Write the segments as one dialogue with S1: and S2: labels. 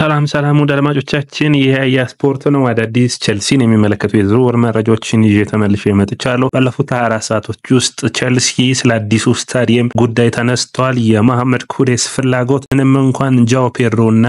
S1: ሰላም ወደ አድማጮቻችን ይሄ ስፖርት ነው። አዳዲስ ቸልሲን የሚመለከቱ የዝውውር መረጃዎችን ይዤ ተመልሼ መጥቻለሁ። ባለፉት 24 ሰዓቶች ውስጥ ቸልሲ ስለ አዲሱ ስታዲየም ጉዳይ ተነስቷል። የመሐመድ ኩዴስ ፍላጎት ምንም እንኳን ጃኦ ፔድሮና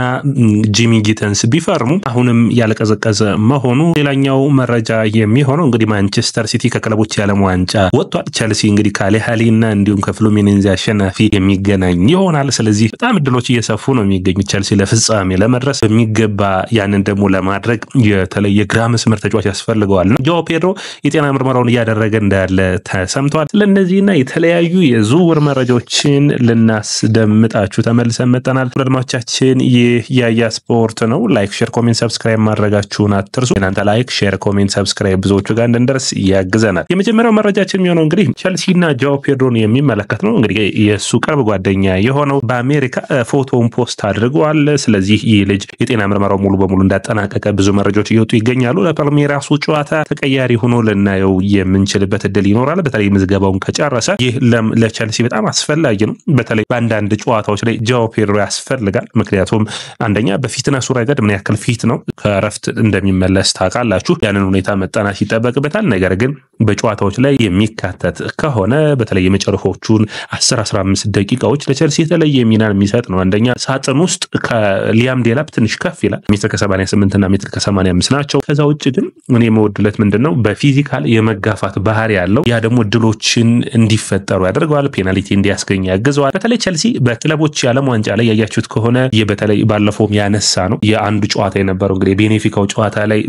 S1: ጂሚ ጊተንስ ቢፈርሙ አሁንም ያለቀዘቀዘ መሆኑ ሌላኛው መረጃ የሚሆነው እንግዲህ ማንቸስተር ሲቲ ከክለቦች የዓለም ዋንጫ ወጥቷል። ቸልሲ እንግዲህ ካሌሃሊና እንዲሁም ከፍሉሚኔንዜ አሸናፊ የሚገናኝ ይሆናል። ስለዚህ በጣም እድሎች እየሰፉ ነው የሚገኙት ቸልሲ ለፍጻሜ ለመድረስ በሚገባ ያንን ደግሞ ለማድረግ የተለየ ግራ መስመር ተጫዋች ያስፈልገዋል። ጃኦ ፔድሮ የጤና ምርመራውን እያደረገ እንዳለ ተሰምቷል። ስለነዚህና የተለያዩ የዝውውር መረጃዎችን ልናስደምጣችሁ ተመልሰን መጥተናል። አድማጮቻችን ይህ ያያ ስፖርት ነው። ላይክ፣ ሼር፣ ኮሜንት፣ ሰብስክራይብ ማድረጋችሁን አትርሱ። እናንተ ላይክ፣ ሼር፣ ኮሜንት፣ ሰብስክራይብ ብዙዎቹ ጋር እንድንደርስ ያግዘናል። የመጀመሪያው መረጃችን የሚሆነው እንግዲህ ቸልሲና ጃኦ ፔድሮን የሚመለከት ነው። እንግዲህ የሱ ቅርብ ጓደኛ የሆነው በአሜሪካ ፎቶውን ፖስት አድርጓል። ስለዚህ ይህ ልጅ የጤና ምርመራው ሙሉ በሙሉ እንዳጠናቀቀ ብዙ መረጃዎች እየወጡ ይገኛሉ። ለፓልሜራሱ ጨዋታ ተቀያሪ ሆኖ ልናየው የምንችልበት እድል ይኖራል። በተለይ ምዝገባውን ከጨረሰ ይህ ለቸልሲ በጣም አስፈላጊ ነው። በተለይ በአንዳንድ ጨዋታዎች ላይ ጃኦ ፔድሮ ያስፈልጋል። ምክንያቱም አንደኛ በፊትነሱ ረገድ ምን ያክል ፊት ነው፣ ከረፍት እንደሚመለስ ታውቃላችሁ። ያንን ሁኔታ መጠናት ይጠበቅበታል። ነገር ግን በጨዋታዎች ላይ የሚካተት ከሆነ በተለይ የመጨረሻዎቹን 10-15 ደቂቃዎች ለቸልሲ የተለየ ሚና የሚሰጥ ነው። አንደኛ ሳጥን ውስጥ ከሊያም ዴላፕ ትንሽ ከፍ ይላል። ሜትር ከ88 እና ሜትር ከ85 ናቸው። ከዛ ውጭ ግን እኔ የምወድለት ምንድነው በፊዚካል የመጋፋት ባህሪ ያለው፣ ያ ደግሞ ድሎችን እንዲፈጠሩ ያደርገዋል። ፔናልቲ እንዲያስገኝ ያግዘዋል። በተለይ ቸልሲ በክለቦች የዓለም ዋንጫ ላይ ያያችሁት ከሆነ በተለይ ባለፈውም ያነሳ ነው የአንዱ ጨዋታ የነበረው እንግዲህ ቤኔፊካው ጨዋታ ላይ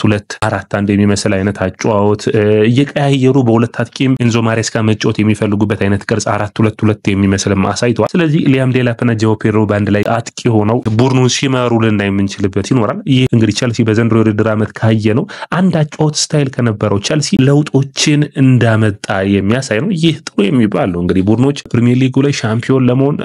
S1: በ3-2-4-1 የሚመስል አይነት አጨዋወት እየቀያየሩ በሁለት አጥቂም ኤንዞ ማሬስካ መጫወት የሚፈልጉበት አይነት ቅርጽ 4-2-2 የሚመስልም አሳይቷል። ስለዚህ ሊያም ዴላፕና ጃኦ ፔድሮ ባንድ ላይ አጥቂ ሆነው ቡድኑን ሲመሩ ልናይ የምንችልበት ይኖራል። ይህ እንግዲህ ቸልሲ በዘንድሮ የውድድር ዓመት ካየ ነው አንድ አጨዋወት ስታይል ከነበረው ቸልሲ ለውጦችን እንዳመጣ የሚያሳይ ነው። ይህ ጥሩ የሚባል ነው። እንግዲህ ቡድኖች ፕሪሚየር ሊጉ ላይ ሻምፒዮን ለመሆን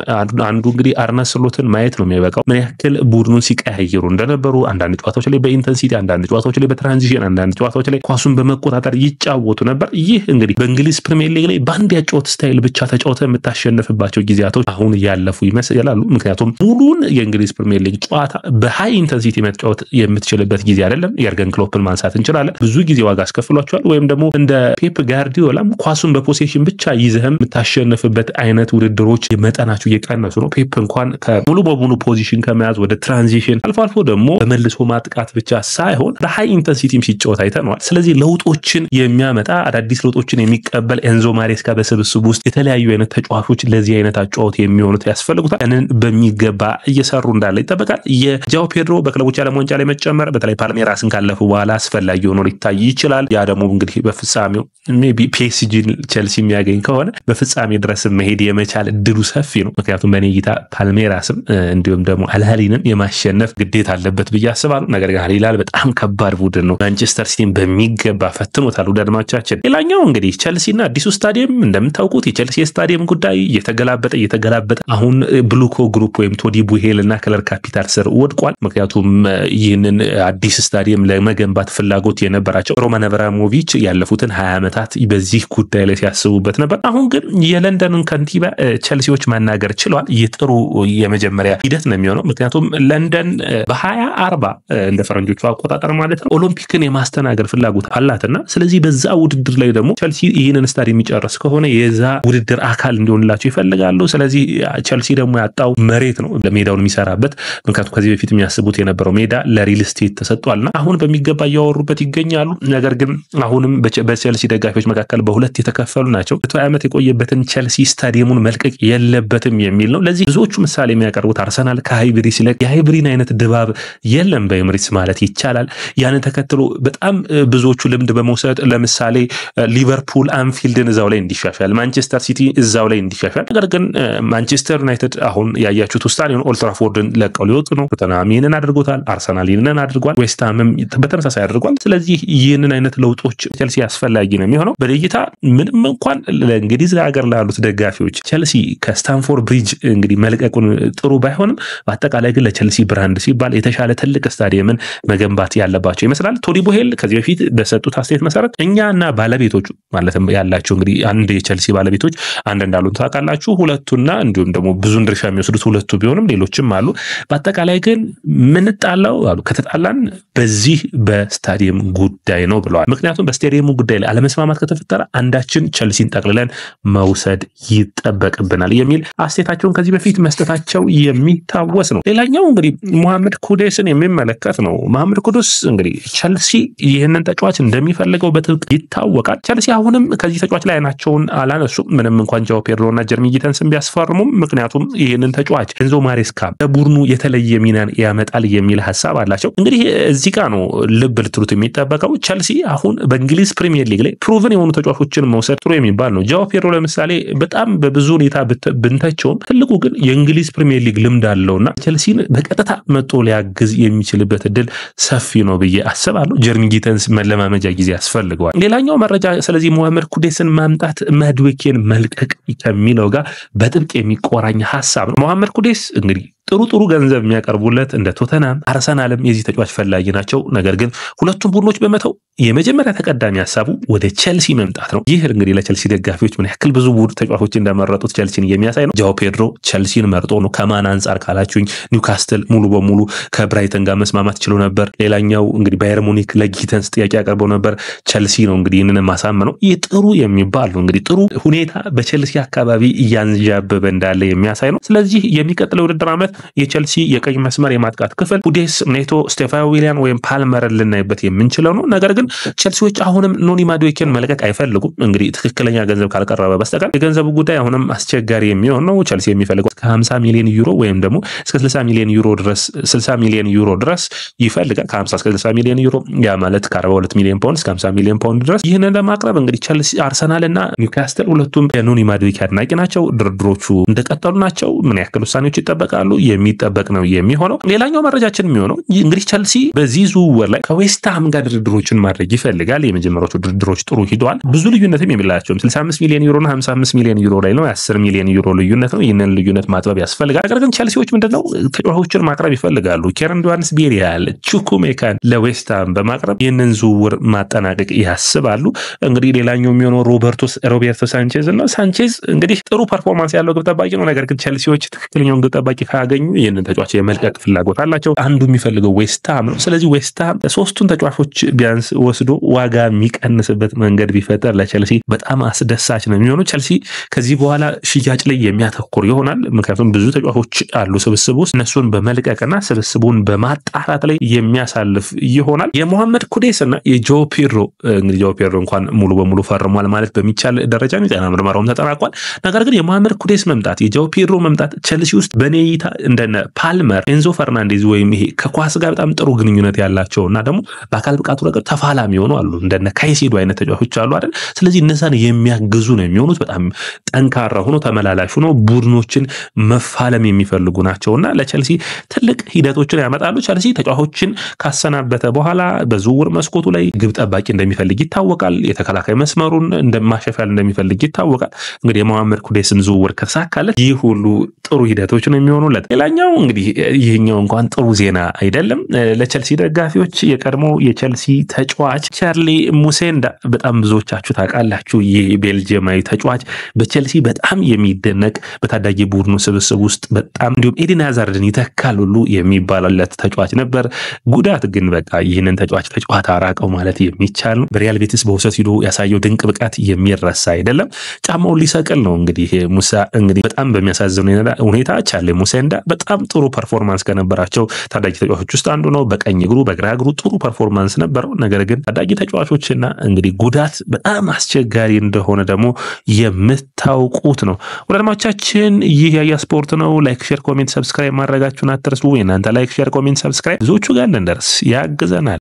S1: አንዱ እንግዲህ አርነ ስሎትን ማየት ነው የሚያበቃው። ምን ያክል ቡድኑን ሲቀያየሩ እንደነበሩ አንዳንድ ጨዋታዎች ላይ በኢንተንሲቲ፣ አንዳንድ ጨዋታዎች ላይ በትራንዚሽን፣ አንዳንድ ጨዋታዎች ላይ ኳሱን በመቆጣጠር ይጫወቱ ነበር። ይህ እንግዲህ በእንግሊዝ ፕሪሚየር ሊግ ላይ በአንድ ያጨዋወት ስታይል ብቻ ተጫውተህ የምታሸንፍባቸው ጊዜያቶች አሁን ያለፉ ይመስላሉ። ምክንያቱም ሙሉን የእንግሊዝ ፕሪሚየር ሊግ ጨዋታ በሃይ ኢንተንሲቲ መጫወት የምትችልበት ጊዜ አይደለም። የርገን ክሎፕን ማንሳት እንችላለን። ብዙ ጊዜ ዋጋ አስከፍሏቸዋል። ወይም ደግሞ እንደ ፔፕ ጋርዲዮላም ኳሱን በፖሴሽን ብቻ ይዘህም የምታሸንፍበት አይነት ውድድሮች መጠናቸው እየቀነሱ ነው። ፔፕ እንኳን ሙሉ በሙሉ ፖዚሽን ከመያዝ ወደ ትራንዚሽን አልፎ ደግሞ በመልሶ ማጥቃት ብቻ ሳይሆን በሃይ ኢንተንሲቲም ሲጫወት አይተነዋል። ስለዚህ ለውጦችን የሚያመጣ አዳዲስ ለውጦችን የሚቀበል ኤንዞ ማሬስካ በስብስብ ውስጥ የተለያዩ አይነት ተጫዋቾች ለዚህ አይነት አጨዋወት የሚሆኑት ያስፈልጉታል። ያንን በሚገባ እየሰሩ እንዳለ ይጠበቃል። የጃኦ ፔድሮ በክለቦች ዓለም ዋንጫ ላይ መጨመር በተለይ ፓልሜራስን ካለፉ በኋላ አስፈላጊ ሆኖ ሊታይ ይችላል። ያ ደግሞ እንግዲህ በፍጻሜው ሜቢ ፒኤስጂ ቸልሲ የሚያገኝ ከሆነ በፍጻሜ ድረስ መሄድ የመቻል እድሉ ሰፊ ነው። ምክንያቱም በኔ እይታ ፓልሜራስም እንዲሁም ደግሞ አልሃሊንን የማሸነፍ ግዴታ አለበት ብዬ አስባለሁ። ነገር ግን አልሂላል በጣም ከባድ ቡድን ነው። ማንቸስተር ሲቲን በሚገባ ፈትኖታል። ወዳድማቻችን ሌላኛው እንግዲህ ቸልሲና አዲሱ ስታዲየም እንደምታውቁት የቸልሲ ስታዲየም ጉዳይ እየተገላበጠ አሁን ብሉኮ ግሩፕ ወይም ቶዲ ቡሄልና ከለር ካፒታል ስር ወድቋል። ምክንያቱም ይህንን አዲስ ስታዲየም ለመገንባት ፍላጎት የነበራቸው ሮማን አብራሞቪች ያለፉትን 20 ዓመታት በዚህ ጉዳይ ላይ ሲያስቡበት ነበር። አሁን ግን የለንደንን ከንቲባ ቸልሲዎች ማናገር ችለዋል። የጥሩ የመጀመሪያ ሂደት ነው የሚሆነው። ምክንያቱም ለንደን በ2040 እንደ ፈረንጆቹ አቆጣጠር ማለት ነው ኦሎምፒክን የማስተናገር ፍላጎት አላትና ስለዚህ በዛ ውድድር ላይ ደግሞ ቸልሲ ይህንን ስታዲየም የሚጨርስ ከሆነ የዛ ውድድር አካል እንዲሆንላቸው ይፈልጋሉ። ስለዚህ ቸልሲ ደግሞ ያጣው መሬት ነው ለሜዳውን የሚሰራበት። ምክንያቱም ከዚህ በፊት የሚያስቡት የነበረው ሜዳ ለሪል ስቴት ተሰጥቷልና አሁን በሚገባ እያወሩበት ይገኛሉ። ነገር ግን አሁንም በቸልሲ ደጋፊዎች መካከል በሁለት የተከፈሉ ናቸው። 20 ዓመት የቆየበትን ቸልሲ ስታዲየሙን መልቀቅ የለበትም የሚል ነው። ለዚህ ብዙዎቹ ምሳሌ የሚያቀርቡት አርሰናል ከሃይብሪ ሲለቅ የሃይብሪን አይነት ድባብ የለም በኤምሬትስ ማለት ይቻላል። ያንን ተከትሎ በጣም ብዙዎቹ ልምድ በመውሰድ ለምሳሌ ሊቨርፑል አንፊልድን እዛው ላይ እንዲሻሻል፣ ማንቸስተር ሲቲ እዛው ላይ እንዲሻሻል። ነገር ግን ማንቸስተር ዩናይትድ አሁን ያያችሁት ስታዲየም ኦልድ ትራፎርድን ለቀው ሊወጡ ነው። ቶተንሃም ይህንን አድርጎታል። አርሰናል ይህንን አድርጓል። ዌስትሃምም በተመሳሳይ አድርጓል። ስለዚህ ይህንን አይነት ለውጦች ቸልሲ አስፈላጊ ነው የሚሆነው። በደቂታ ምንም እንኳን ለእንግሊዝ ሀገር ላሉት ደጋፊዎች ቸልሲ ከስታንፎርድ ብሪጅ እንግዲህ መልቀቁን ጥሩ ባይሆንም በአጠቃላይ ግን ለቸልሲ ብራንድ ሲባል የተሻለ ትልቅ ስታዲየምን መገንባት ያለባቸው ይመስላል። ቶዲ ቡሄል ከዚህ በፊት በሰጡት አስተያየት መሰረት እኛና ባለቤቶቹ ማለትም ያላቸው እንግዲህ አንድ የቸልሲ ባለቤቶች አንድ እንዳሉን ታውቃላችሁ። ሁለቱና እንዲሁም ደግሞ ብዙን ድርሻ የሚወስዱት ሁለቱ ቢሆንም ሌሎችም አሉ። በአጠቃላይ በአጠቃላይ ግን ምን ጣላው አሉ ከተጣላን በዚህ በስታዲየም ጉዳይ ነው ብለዋል። ምክንያቱም በስታዲየሙ ጉዳይ ላይ አለመስማማት ከተፈጠረ አንዳችን ቸልሲን ጠቅልለን መውሰድ ይጠበቅብናል የሚል አስተያየታቸውን ከዚህ በፊት መስጠታቸው የሚታወስ ነው። ሌላኛው እንግዲህ መሐመድ ኩዴስን የሚመለከት ነው። መሐመድ ኩዴስ እንግዲህ ቸልሲ ይህንን ተጫዋች እንደሚፈልገው በጥብቅ ይታወቃል። ቸልሲ አሁንም ከዚህ ተጫዋች ላይ አይናቸውን አላነሱም ምንም እንኳን ጃኦ ፔድሮና ጀርሚ ጊተንስን ቢያስፈርሙም፣ ምክንያቱም ይህንን ተጫዋች ኤንዞ ማሬስካ በቡድኑ የተለየ ሚናን ያመጣል የሚል ሐሳብ አላቸው። እንግዲህ እዚህ ጋር ነው ልብ ልትሉት የሚጠበቀው ቸልሲ አሁን በእንግሊዝ ፕሪሚየር ሊግ ላይ ፕሩቭን የሆኑ ተጫዋቾችን መውሰድ ጥሩ የሚባል ነው። ጃኦ ፔድሮ ለምሳሌ በጣም በብዙ ሁኔታ ብንተቸውም ትልቁ ግን የእንግሊዝ ፕሪሚየር ሊግ ልምድ አለውና ቸልሲን በቀጥታ መጥቶ ሊያግዝ የሚችልበት እድል ሰፊ ነው ብዬ አስባለሁ። ጀርሚ ጊተንስ መለማመጃ ጊዜ ያስፈልገዋል። ሌላኛው መረጃ ስለዚህ መሐመድ ኩዴስን ማምጣት ማድዌኬን መልቀቅ ከሚለው ጋር በጥብቅ የሚቆራኝ ሐሳብ ነው። መሐመድ ኩዴስ እንግዲህ ጥሩ ገንዘብ የሚያቀርቡለት እንደ ቶተናም አርሰናልም የዚህ ተጫዋች ፈላጊ ናቸው። ነገር ግን ሁለቱም ቡድኖች በመተው የመጀመሪያ ተቀዳሚ ሐሳቡ ወደ ቸልሲ መምጣት ነው። ይህ እንግዲህ ለቸልሲ ደጋፊዎች ምን ያክል ብዙ ቡድን ተጫዋቾች እንደመረጡት ቸልሲን የሚያሳይ ነው። ጃኦ ፔድሮ ቸልሲን መርጦ ነው። ከማን አንፃር ካላችሁኝ ኒውካስትል ሙሉ በሙሉ ከብራይተን ጋር መስማማት ችሎ ነበር። ሌላኛው እንግዲህ ባየር ሙኒክ ለጊተንስ ጥያቄ ያቀርበው ነበር። ቸልሲ ነው እንግዲህ ይህንን ማሳመነው። ይህ ጥሩ የሚባል ነው። እንግዲህ ጥሩ ሁኔታ በቸልሲ አካባቢ እያንዣበበ እንዳለ የሚያሳይ ነው። ስለዚህ የሚቀጥለው ውድድር ዓመት የቸልሲ የቀኝ መስመር የማጥቃት ክፍል ኩዴስ፣ ኔቶ፣ ስቴፋኖ ዊሊያን ወይም ፓልመርን ልናይበት የምንችለው ነው። ነገር ግን ቸልሲዎች አሁንም ኖኒ ማዱዌኬን መልቀቅ አይፈልጉም። እንግዲህ ትክክለኛ ገንዘብ ካልቀረበ በስተቀር የገንዘቡ ጉዳይ አሁንም አስቸጋሪ የሚሆን ነው። ቸልሲ የሚፈልገው እስከ 50 ሚሊዮን ዩሮ ወይም ደግሞ እስከ 60 ሚሊዮን ዩሮ ድረስ 60 ሚሊዮን ዩሮ ድረስ ይፈልጋል። ከ50 እስከ 60 ሚሊዮን ዩሮ ያ ማለት ከ42 ሚሊዮን ፓውንድ እስከ 50 ሚሊዮን ፓውንድ ድረስ ይህንን ለማቅረብ እንግዲህ ቸልሲ፣ አርሰናልና ኒውካስትል ሁለቱም የኖኒ ማዱዌኬ አድናቂ ናቸው። ድርድሮቹ እንደቀጠሉ ናቸው። ምን ያክል ውሳኔዎች ይጠበቃሉ የሚጠበቅ ነው የሚሆነው። ሌላኛው መረጃችን የሚሆነው እንግዲህ ቸልሲ በዚህ ዝውውር ላይ ከዌስትሃም ጋር ድርድሮችን ማድረግ ይፈልጋል። የመጀመሪያዎቹ ድርድሮች ጥሩ ሂደዋል። ብዙ ልዩነትም የሚላቸው 65 ሚሊዮን ዩሮ እና 55 ሚሊዮን ዩሮ ላይ ነው። 10 ሚሊዮን ዩሮ ልዩነት ነው። ይህንን ልዩነት ማጥበብ ያስፈልጋል። ነገር ግን ቸልሲዎች ምንድነው ተጫዋቾችን ማቅረብ ይፈልጋሉ። ኬረን ዱዋንስቤሪያል፣ ቹኩሜካን ለዌስትሃም በማቅረብ ይህንን ዝውውር ማጠናቀቅ ያስባሉ። እንግዲህ ሌላኛው የሚሆነው ሮቤርቶ ሳንቼዝ ነው። ሳንቼዝ እንግዲህ ጥሩ ፐርፎርማንስ ያለው ግብ ጠባቂ ነው። ነገር ግን ቸልሲዎች ትክክለኛውን ግብ ጠባቂ ካገኙ ይህንን ተጫዋች የመልቀቅ ፍላጎት አላቸው። አንዱ የሚፈልገው ዌስትሃም ነው። ስለዚህ ዌስትሃም ሶስቱን ተጫዋቾች ቢያንስ ወስዶ ዋጋ የሚቀንስበት መንገድ ቢፈጠር ለቸልሲ በጣም አስደሳች ነው የሚሆነው። ቸልሲ ከዚህ በኋላ ሽያጭ ላይ የሚያተኩር ይሆናል። ምክንያቱም ብዙ ተጫዋቾች አሉ ስብስቡ ውስጥ፣ እነሱን በመልቀቅና ስብስቡን በማጣራት ላይ የሚያሳልፍ ይሆናል። የመሐመድ ኩዴስና የጃኦ ፔድሮ እንግዲህ ጃኦ ፔድሮ እንኳን ሙሉ በሙሉ ፈርሟል ማለት በሚቻል ደረጃ ነው። የጤና ምርመራውም ተጠናቋል። ነገር ግን የመሐመድ ኩዴስ መምጣት፣ የጃኦ ፔድሮ መምጣት ቸልሲ ውስጥ በኔ እይታ እንደነ ፓልመር፣ ኤንዞ ፈርናንዴዝ ወይም ይሄ ከኳስ ጋር በጣም ጥሩ ግንኙነት ያላቸውና ደግሞ በአካል ብቃቱ ረገድ ተፋላሚ ሆነው አሉ እንደነ ካይሴዶ አይነት ተጫዋቾች አሉ አይደል? ስለዚህ እነዛን የሚያግዙ ነው የሚሆኑት። በጣም ጠንካራ ሆኖ ተመላላሽ ሆኖ ቡድኖችን መፋለም የሚፈልጉ ናቸውና ለቸልሲ ትልቅ ሂደቶችን ያመጣሉ። ቸልሲ ተጫዋቾችን ካሰናበተ በኋላ በዝውውር መስኮቱ ላይ ግብ ጠባቂ እንደሚፈልግ ይታወቃል። የተከላካይ መስመሩን እንደማሸፈል እንደሚፈልግ ይታወቃል። እንግዲህ የመሐመድ ኩዴስም ዝውውር ከተሳካለት ይህ ሁሉ ጥሩ ሂደቶች ነው የሚሆኑለት። ሌላኛው እንግዲህ ይህኛው እንኳን ጥሩ ዜና አይደለም ለቸልሲ ደጋፊዎች። የቀድሞ የቸልሲ ተጫዋች ቻርሊ ሙሴንዳ በጣም ብዙዎቻችሁ ታውቃላችሁ። ይህ ቤልጂየማዊ ተጫዋች በቸልሲ በጣም የሚደነቅ በታዳጊ ቡድኑ ስብስብ ውስጥ በጣም እንዲሁም ኤዲን ሃዛርድን ይተካል ሁሉ የሚባልለት ተጫዋች ነበር። ጉዳት ግን በቃ ይህንን ተጫዋች ከጨዋታ አራቀው ማለት የሚቻል ነው። በሪያል ቤቲስ በውሰት ሂዶ ያሳየው ድንቅ ብቃት የሚረሳ አይደለም። ጫማውን ሊሰቅል ነው እንግዲህ ሙሳ እንግዲህ በጣም በሚያሳዝን ሁኔታ ቻርሊ ሙሴንዳ በጣም ጥሩ ፐርፎርማንስ ከነበራቸው ታዳጊ ተጫዋቾች ውስጥ አንዱ ነው። በቀኝ እግሩ በግራ እግሩ ጥሩ ፐርፎርማንስ ነበረው። ነገር ግን ታዳጊ ተጫዋቾችና እንግዲህ ጉዳት በጣም አስቸጋሪ እንደሆነ ደግሞ የምታውቁት ነው። ወዳጆቻችን ይህ ያያ ስፖርት ነው። ላይክ፣ ሼር፣ ኮሜንት፣ ሰብስክራይብ ማድረጋችሁን አትርሱ። እናንተ ላይክ፣ ሼር፣ ኮሜንት፣ ሰብስክራይብ ብዙዎቹ ጋር እንደርስ ያግዘናል።